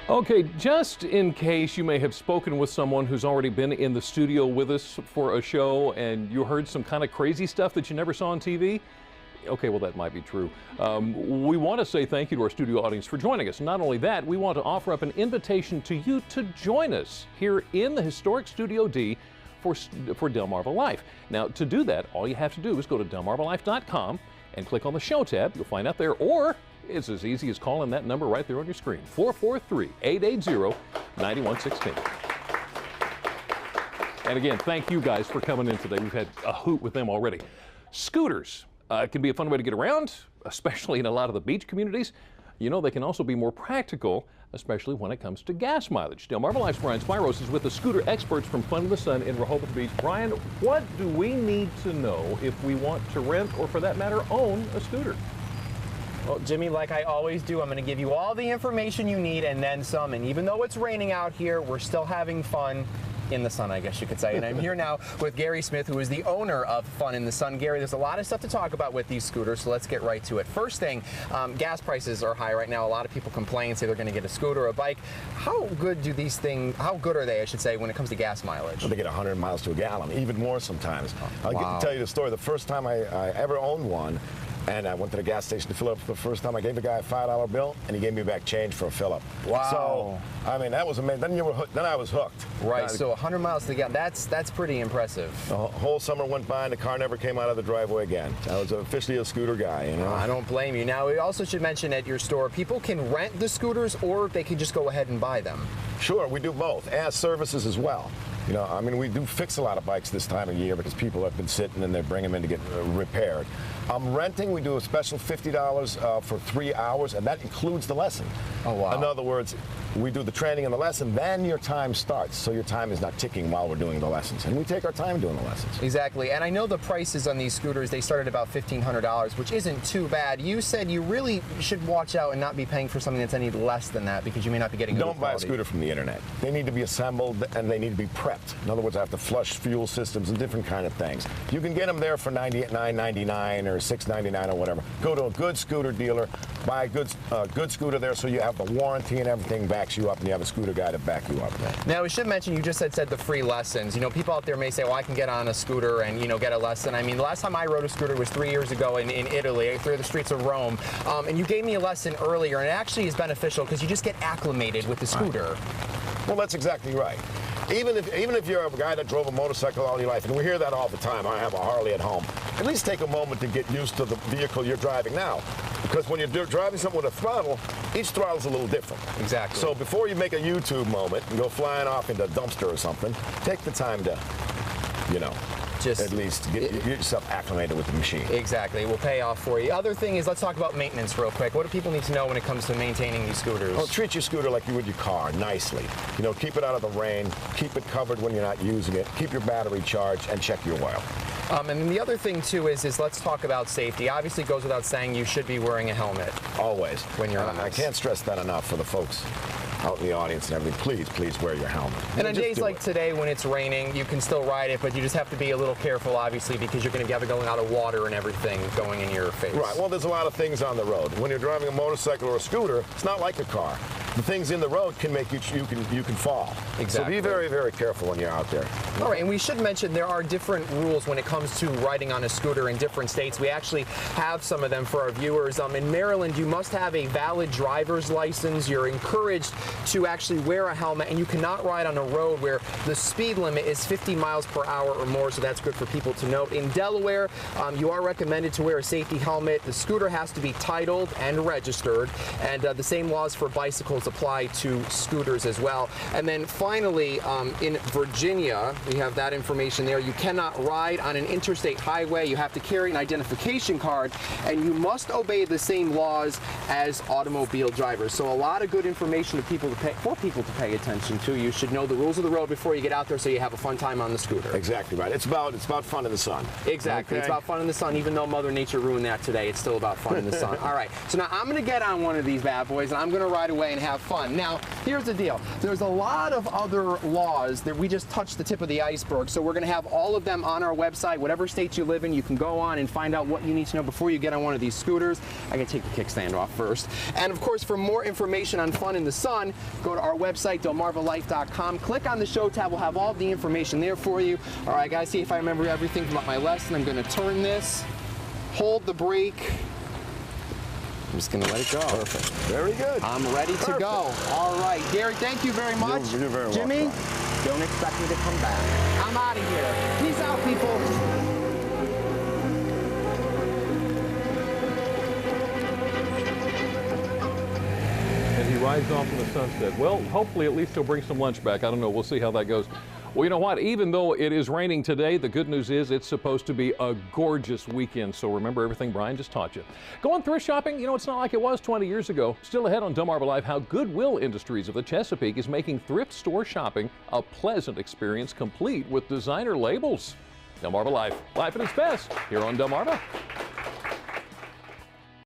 Okay, just in case you may have spoken with someone who's already been in the studio with us for a show and you heard some kind of crazy stuff that you never saw on TV. Okay, well, that might be true. We want to say thank you to our studio audience for joining us. Not only that, we want to offer up an invitation to you to join us here in the historic Studio D for Delmarva Life. Now, to do that, all you have to do is go to delmarvalife.com and click on the show tab. You'll find out there, or it's as easy as calling that number right there on your screen, 443-880-9116. And again, thank you guys for coming in today. We've had a hoot with them already. Scooters can be a fun way to get around, especially in a lot of the beach communities. You know, they can also be more practical, especially when it comes to gas mileage. Delmarva Life's Brian Spiros is with the scooter experts from Fun in the Sun in Rehoboth Beach. Brian, what do we need to know if we want to rent or, for that matter, own a scooter? Well, Jimmy, like I always do, I'm going to give you all the information you need and then some. And even though it's raining out here, we're still having fun in the sun, I guess you could say. And I'm here now with Gary Smith, who is the owner of Fun in the Sun. Gary, there's a lot of stuff to talk about with these scooters, so let's get right to it. First thing, gas prices are high right now. A lot of people complain, say they're going to get a scooter or a bike. How good are they, I should say, when it comes to gas mileage? Well, they get 100 miles to a gallon, even more sometimes. I'll tell you the story. The first time I ever owned one, and I went to the gas station to fill up for the first time. I gave the guy a $5 bill, and he gave me back change for a fill-up. Wow. So, I mean, that was amazing. Then I was hooked. Right, so 100 miles to the gallon, that's pretty impressive. The whole summer went by, and the car never came out of the driveway again. I was officially a scooter guy, you know. I don't blame you. Now, we also should mention at your store, people can rent the scooters, or they can just go ahead and buy them. Sure, we do both, as services as well. You know, I mean, we do fix a lot of bikes this time of year because people have been sitting and they bring them in to get repaired. Renting, we do a special $50 for 3 hours, and that includes the lesson. Oh, wow. In other words, we do the training and the lesson, then your time starts. So your time is not ticking while we're doing the lessons. And we take our time doing the lessons. Exactly. And I know the prices on these scooters, they start at about $1,500, which isn't too bad. You said you really should watch out and not be paying for something that's any less than that because you may not be getting good quality. Don't buy a scooter from the internet. They need to be assembled and they need to be prepped. In other words, I have to flush fuel systems and different kind of things. You can get them there for $9.99 or $6.99 or whatever. Go to a good scooter dealer, buy a good scooter there so you have the warranty and everything backs you up and you have a scooter guy to back you up. Now, we should mention, you just said the free lessons. You know, people out there may say, well, I can get on a scooter and, you know, get a lesson. I mean, the last time I rode a scooter was 3 years ago in Italy, through the streets of Rome. And you gave me a lesson earlier, and it actually is beneficial because you just get acclimated with the scooter. Right. Well, that's exactly right. Even if you're a guy that drove a motorcycle all your life, and we hear that all the time, I have a Harley at home, at least take a moment to get used to the vehicle you're driving now. Because when you're driving something with a throttle, each throttle is a little different. Exactly. So before you make a YouTube moment and go flying off into a dumpster or something, take the time to, you know, just at least get yourself acclimated with the machine. Exactly. It will pay off for you. Other thing is, let's talk about maintenance real quick. What do people need to know when it comes to maintaining these scooters? Well, treat your scooter like you would your car, nicely. You know, keep it out of the rain, keep it covered when you're not using it, keep your battery charged, and check your oil. And then the other thing, too, is let's talk about safety. Obviously, it goes without saying you should be wearing a helmet. Always. When you're on this. I can't stress that enough for the folks out in the audience and everything. Please wear your helmet. And on days like today when it's raining, you can still ride it, but you just have to be a little careful, obviously, because you're going to have it going out of water and everything going in your face. Right. Well, there's a lot of things on the road. When you're driving a motorcycle or a scooter, it's not like a car. The things in the road can make you can fall. Exactly. So be very, very careful when you're out there. All right, and we should mention there are different rules when it comes to riding on a scooter in different states. We actually have some of them for our viewers. In Maryland, you must have a valid driver's license. You're encouraged to actually wear a helmet, and you cannot ride on a road where the speed limit is 50 miles per hour or more, so that's good for people to note. In Delaware, you are recommended to wear a safety helmet. The scooter has to be titled and registered, and the same laws for bicycles apply to scooters as well. And then finally, in Virginia, we have that information there. You cannot ride on an interstate highway. You have to carry an identification card, and you must obey the same laws as automobile drivers. So a lot of good information for people to pay attention to. You should know the rules of the road before you get out there so you have a fun time on the scooter. Exactly right. It's about fun in the sun. Exactly. Okay. It's about fun in the sun. Even though Mother Nature ruined that today, it's still about fun in the sun. All right. So now I'm going to get on one of these bad boys, and I'm going to ride away and have have fun. Now, here's the deal. There's a lot of other laws that we just touched the tip of the iceberg, so we're going to have all of them on our website. Whatever state you live in, you can go on and find out what you need to know before you get on one of these scooters. I got to take the kickstand off first. And of course, for more information on fun in the sun, go to our website, delmarvalife.com. Click on the show tab. We'll have all the information there for you. All right, guys, see if I remember everything from my lesson. I'm going to turn this, hold the brake. I'm just going to let it go. Perfect. Very good. I'm ready to go. All right, Gary, thank you very much. You're very welcome. Jimmy, don't expect me to come back. I'm out of here. Peace out, people. And he rides off in the sunset. Well, hopefully at least he'll bring some lunch back. I don't know. We'll see how that goes. Well, you know what? Even though it is raining today, the good news is it's supposed to be a gorgeous weekend. So remember everything Brian just taught you. Going thrift shopping, you know, it's not like it was 20 years ago. Still ahead on Delmarva Live, how Goodwill Industries of the Chesapeake is making thrift store shopping a pleasant experience, complete with designer labels. Delmarva Live, life at its best here on Delmarva.